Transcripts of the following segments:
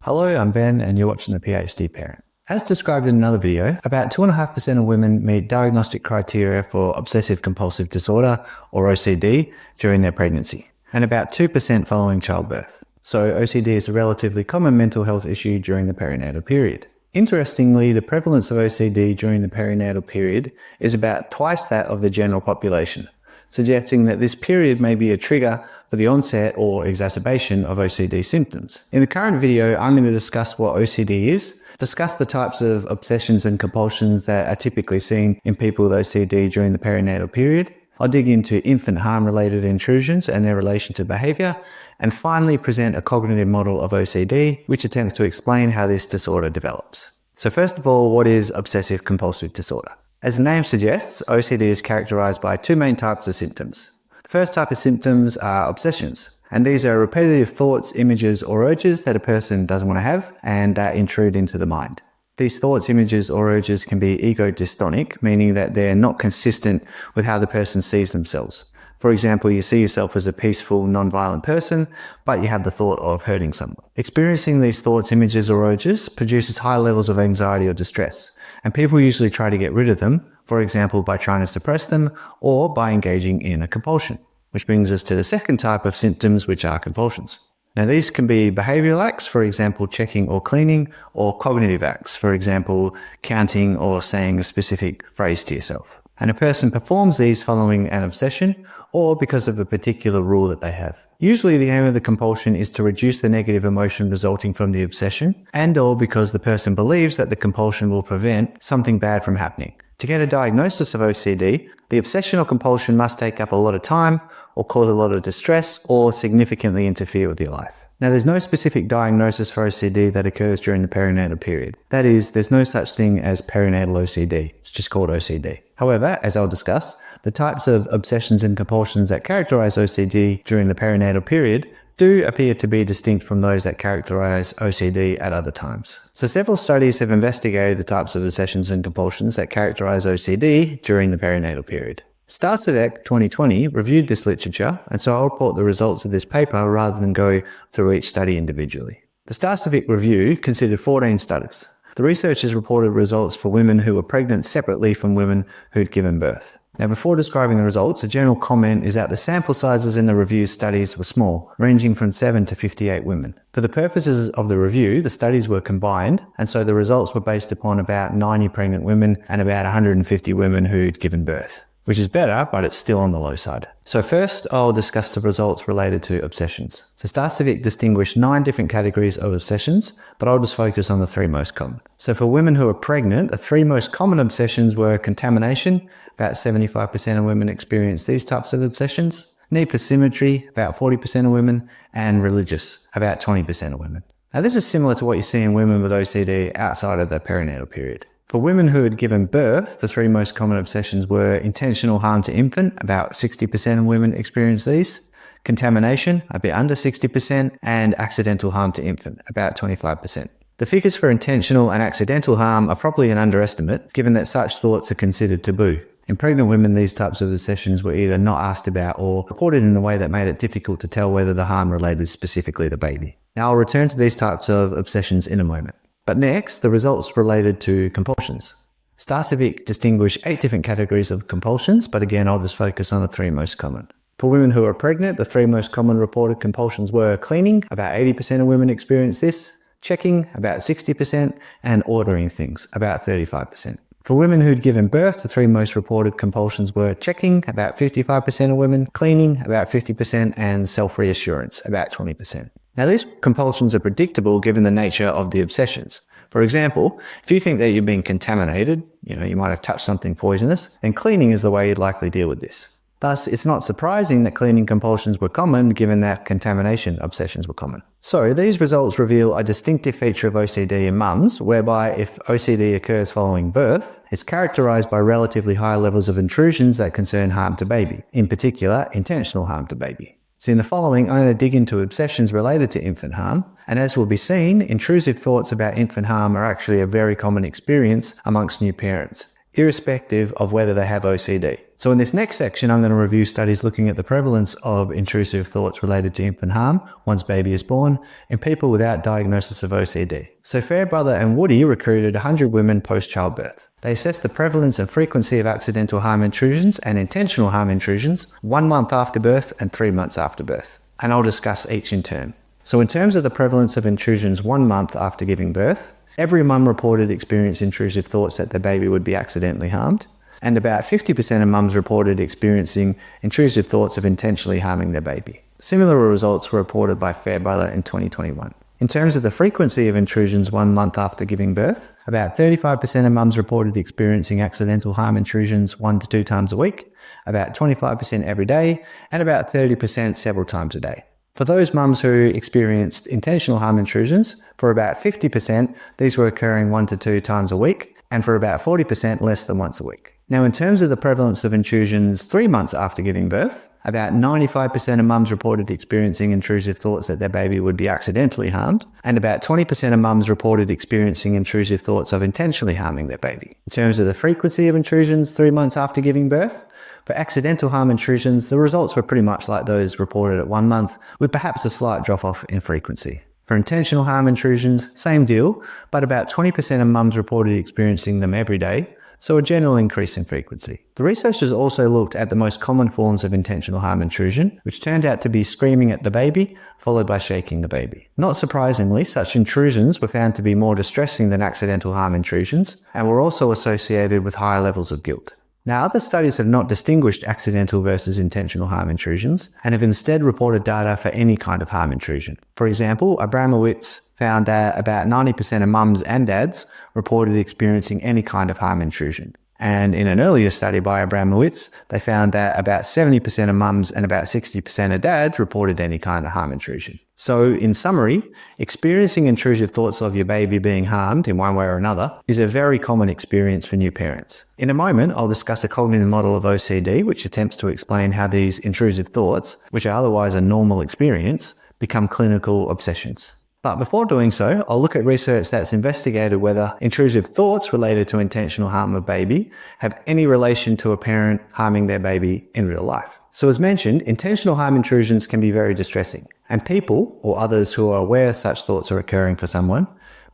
Hello, I'm Ben and you're watching The PhD Parent. As described in another video, about 2.5% of women meet diagnostic criteria for Obsessive-Compulsive Disorder, or OCD, during their pregnancy, and about 2% following childbirth. So OCD is a relatively common mental health issue during the perinatal period. Interestingly, the prevalence of OCD during the perinatal period is about twice that of the general population, suggesting that this period may be a trigger for the onset or exacerbation of OCD symptoms. In the current video, I'm going to discuss what OCD is, discuss the types of obsessions and compulsions that are typically seen in people with OCD during the perinatal period. I'll dig into infant harm-related intrusions and their relation to behavior, and finally present a cognitive model of OCD, which attempts to explain how this disorder develops. So first of all, what is Obsessive-Compulsive Disorder? As the name suggests, OCD is characterized by two main types of symptoms. The first type of symptoms are obsessions, and these are repetitive thoughts, images, or urges that a person doesn't want to have and that intrude into the mind. These thoughts, images, or urges can be ego-dystonic, meaning that they're not consistent with how the person sees themselves. For example, you see yourself as a peaceful, non-violent person, but you have the thought of hurting someone. Experiencing these thoughts, images, or urges produces high levels of anxiety or distress, and people usually try to get rid of them, for example, by trying to suppress them or by engaging in a compulsion. Which brings us to the second type of symptoms, which are compulsions. Now, these can be behavioral acts, for example, checking or cleaning, or cognitive acts, for example, counting or saying a specific phrase to yourself. And a person performs these following an obsession or because of a particular rule that they have. Usually the aim of the compulsion is to reduce the negative emotion resulting from the obsession, and/or because the person believes that the compulsion will prevent something bad from happening. To get a diagnosis of OCD, the obsession or compulsion must take up a lot of time, or cause a lot of distress, or significantly interfere with your life. Now, there's no specific diagnosis for OCD that occurs during the perinatal period. That is, there's no such thing as perinatal OCD. It's just called OCD. However, as I'll discuss, the types of obsessions and compulsions that characterize OCD during the perinatal period do appear to be distinct from those that characterize OCD at other times. So several studies have investigated the types of obsessions and compulsions that characterize OCD during the perinatal period. Starcevec 2020 reviewed this literature, and so I'll report the results of this paper rather than go through each study individually. The Starcevec review considered 14 studies. The researchers reported results for women who were pregnant separately from women who'd given birth. Now, before describing the results, a general comment is that the sample sizes in the review studies were small, ranging from 7 to 58 women. For the purposes of the review, the studies were combined, and so the results were based upon about 90 pregnant women and about 150 women who'd given birth, which is better, but it's still on the low side. So first, I'll discuss the results related to obsessions. So Starcevec distinguished 9 different categories of obsessions, but I'll just focus on the 3 most common. So for women who are pregnant, the 3 most common obsessions were contamination, about 75% of women experience these types of obsessions, need for symmetry, about 40% of women, and religious, about 20% of women. Now, this is similar to what you see in women with OCD outside of the perinatal period. For women who had given birth, the 3 most common obsessions were intentional harm to infant, about 60% of women experience these, contamination, a bit under 60%, and accidental harm to infant, about 25%. The figures for intentional and accidental harm are probably an underestimate, given that such thoughts are considered taboo. In pregnant women, these types of obsessions were either not asked about or reported in a way that made it difficult to tell whether the harm related specifically to the baby. Now, I'll return to these types of obsessions in a moment. But next, the results related to compulsions. Starcevec distinguished 8 different categories of compulsions, but again, I'll just focus on the 3 most common. For women who are pregnant, the 3 most common reported compulsions were cleaning, about 80% of women experience this, checking, about 60%, and ordering things, about 35%. For women who'd given birth, the 3 most reported compulsions were checking, about 55% of women, cleaning, about 50%, and self-reassurance, about 20%. Now, these compulsions are predictable given the nature of the obsessions. For example, if you think that you've been contaminated, you might have touched something poisonous, then cleaning is the way you'd likely deal with this. Thus, it's not surprising that cleaning compulsions were common given that contamination obsessions were common. So these results reveal a distinctive feature of OCD in mums, whereby if OCD occurs following birth, it's characterized by relatively high levels of intrusions that concern harm to baby, in particular, intentional harm to baby. So in the following, I'm going to dig into obsessions related to infant harm, and as will be seen, intrusive thoughts about infant harm are actually a very common experience amongst new parents, irrespective of whether they have OCD. So in this next section, I'm going to review studies looking at the prevalence of intrusive thoughts related to infant harm once baby is born in people without diagnosis of OCD. So Fairbrother and Woody recruited 100 women post-childbirth. They assessed the prevalence and frequency of accidental harm intrusions and intentional harm intrusions 1 month after birth and 3 months after birth. And I'll discuss each in turn. So in terms of the prevalence of intrusions 1 month after giving birth, every mum reported experienced intrusive thoughts that their baby would be accidentally harmed, and about 50% of mums reported experiencing intrusive thoughts of intentionally harming their baby. Similar results were reported by Fairbrother in 2021. In terms of the frequency of intrusions 1 month after giving birth, about 35% of mums reported experiencing accidental harm intrusions 1 to 2 times a week, about 25% every day, and about 30% several times a day. For those mums who experienced intentional harm intrusions, for about 50%, these were occurring 1 to 2 times a week, and for about 40% less than once a week. Now, in terms of the prevalence of intrusions 3 months after giving birth, about 95% of mums reported experiencing intrusive thoughts that their baby would be accidentally harmed, and about 20% of mums reported experiencing intrusive thoughts of intentionally harming their baby. In terms of the frequency of intrusions 3 months after giving birth, for accidental harm intrusions, the results were pretty much like those reported at 1 month, with perhaps a slight drop-off in frequency. For intentional harm intrusions, same deal, but about 20% of mums reported experiencing them every day, so a general increase in frequency. The researchers also looked at the most common forms of intentional harm intrusion, which turned out to be screaming at the baby, followed by shaking the baby. Not surprisingly, such intrusions were found to be more distressing than accidental harm intrusions, and were also associated with higher levels of guilt. Now, other studies have not distinguished accidental versus intentional harm intrusions, and have instead reported data for any kind of harm intrusion. For example, Abramowitz found that about 90% of mums and dads reported experiencing any kind of harm intrusion. And in an earlier study by Abramowitz, they found that about 70% of mums and about 60% of dads reported any kind of harm intrusion. So, in summary, experiencing intrusive thoughts of your baby being harmed in one way or another is a very common experience for new parents. In a moment, I'll discuss a cognitive model of OCD which attempts to explain how these intrusive thoughts, which are otherwise a normal experience, become clinical obsessions. But before doing so, I'll look at research that's investigated whether intrusive thoughts related to intentional harm of baby have any relation to a parent harming their baby in real life. So as mentioned, intentional harm intrusions can be very distressing, and people, or others who are aware such thoughts are occurring for someone,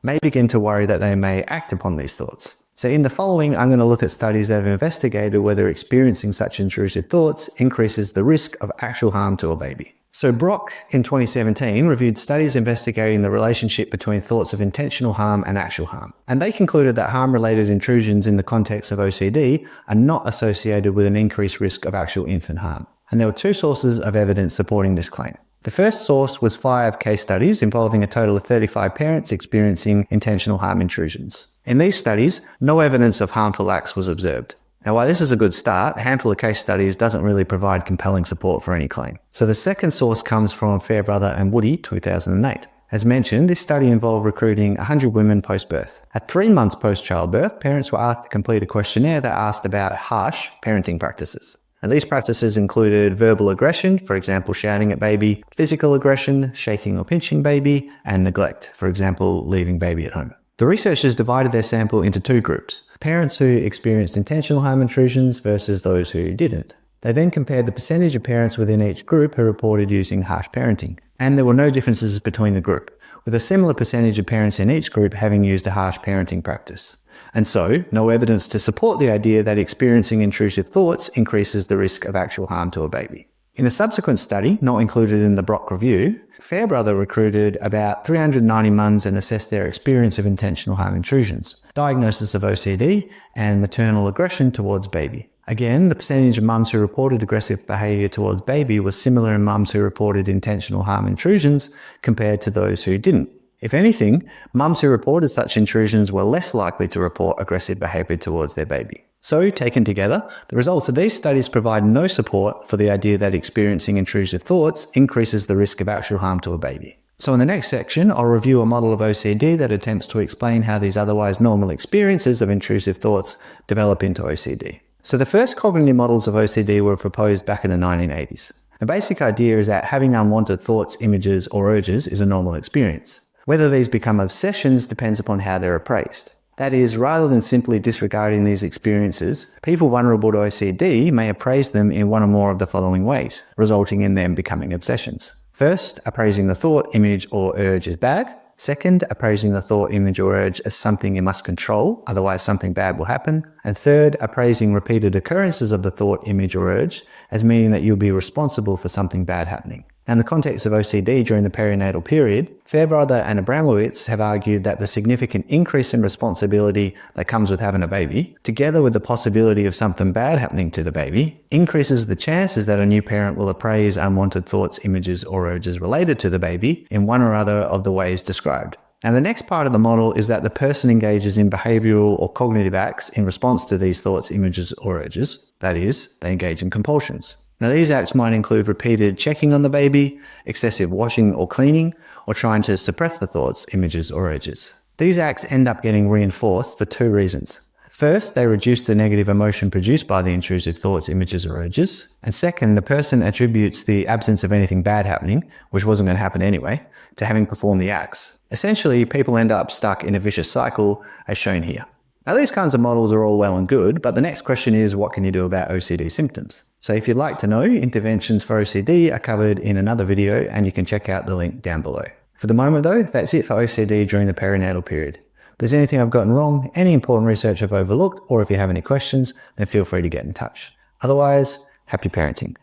may begin to worry that they may act upon these thoughts. So in the following, I'm going to look at studies that have investigated whether experiencing such intrusive thoughts increases the risk of actual harm to a baby. So Brock, in 2017, reviewed studies investigating the relationship between thoughts of intentional harm and actual harm. And they concluded that harm-related intrusions in the context of OCD are not associated with an increased risk of actual infant harm. And there were 2 sources of evidence supporting this claim. The first source was 5 case studies involving a total of 35 parents experiencing intentional harm intrusions. In these studies, no evidence of harmful acts was observed. Now, while this is a good start, a handful of case studies doesn't really provide compelling support for any claim. So the second source comes from Fairbrother and Woody, 2008. As mentioned, this study involved recruiting 100 women post-birth. At 3 months post-childbirth, parents were asked to complete a questionnaire that asked about harsh parenting practices. And these practices included verbal aggression, for example, shouting at baby, physical aggression, shaking or pinching baby, and neglect, for example, leaving baby at home. The researchers divided their sample into 2 groups, parents who experienced intentional harm intrusions versus those who didn't. They then compared the percentage of parents within each group who reported using harsh parenting. And there were no differences between the group, with a similar percentage of parents in each group having used a harsh parenting practice. And so, no evidence to support the idea that experiencing intrusive thoughts increases the risk of actual harm to a baby. In a subsequent study, not included in the Brock review, Fairbrother recruited about 390 mums and assessed their experience of intentional harm intrusions, diagnosis of OCD, and maternal aggression towards baby. Again, the percentage of mums who reported aggressive behaviour towards baby was similar in mums who reported intentional harm intrusions compared to those who didn't. If anything, mums who reported such intrusions were less likely to report aggressive behaviour towards their baby. So, taken together, the results of these studies provide no support for the idea that experiencing intrusive thoughts increases the risk of actual harm to a baby. So in the next section, I'll review a model of OCD that attempts to explain how these otherwise normal experiences of intrusive thoughts develop into OCD. So the first cognitive models of OCD were proposed back in the 1980s. The basic idea is that having unwanted thoughts, images, or urges is a normal experience. Whether these become obsessions depends upon how they're appraised. That is, rather than simply disregarding these experiences, people vulnerable to OCD may appraise them in one or more of the following ways, resulting in them becoming obsessions. First, appraising the thought, image, or urge as bad. Second, appraising the thought, image, or urge as something you must control, otherwise something bad will happen. And third, appraising repeated occurrences of the thought, image, or urge as meaning that you'll be responsible for something bad happening. Now, in the context of OCD during the perinatal period, Fairbrother and Abramowitz have argued that the significant increase in responsibility that comes with having a baby, together with the possibility of something bad happening to the baby, increases the chances that a new parent will appraise unwanted thoughts, images, or urges related to the baby in one or other of the ways described. And the next part of the model is that the person engages in behavioral or cognitive acts in response to these thoughts, images, or urges. That is, they engage in compulsions. Now, these acts might include repeated checking on the baby, excessive washing or cleaning, or trying to suppress the thoughts, images, or urges. These acts end up getting reinforced for two reasons. First, they reduce the negative emotion produced by the intrusive thoughts, images, or urges. And second, the person attributes the absence of anything bad happening, which wasn't going to happen anyway, to having performed the acts. Essentially, people end up stuck in a vicious cycle, as shown here. Now, these kinds of models are all well and good, but the next question is, what can you do about OCD symptoms? So if you'd like to know, interventions for OCD are covered in another video, and you can check out the link down below. For the moment though, that's it for OCD during the perinatal period. If there's anything I've gotten wrong, any important research I've overlooked, or if you have any questions, then feel free to get in touch. Otherwise, happy parenting.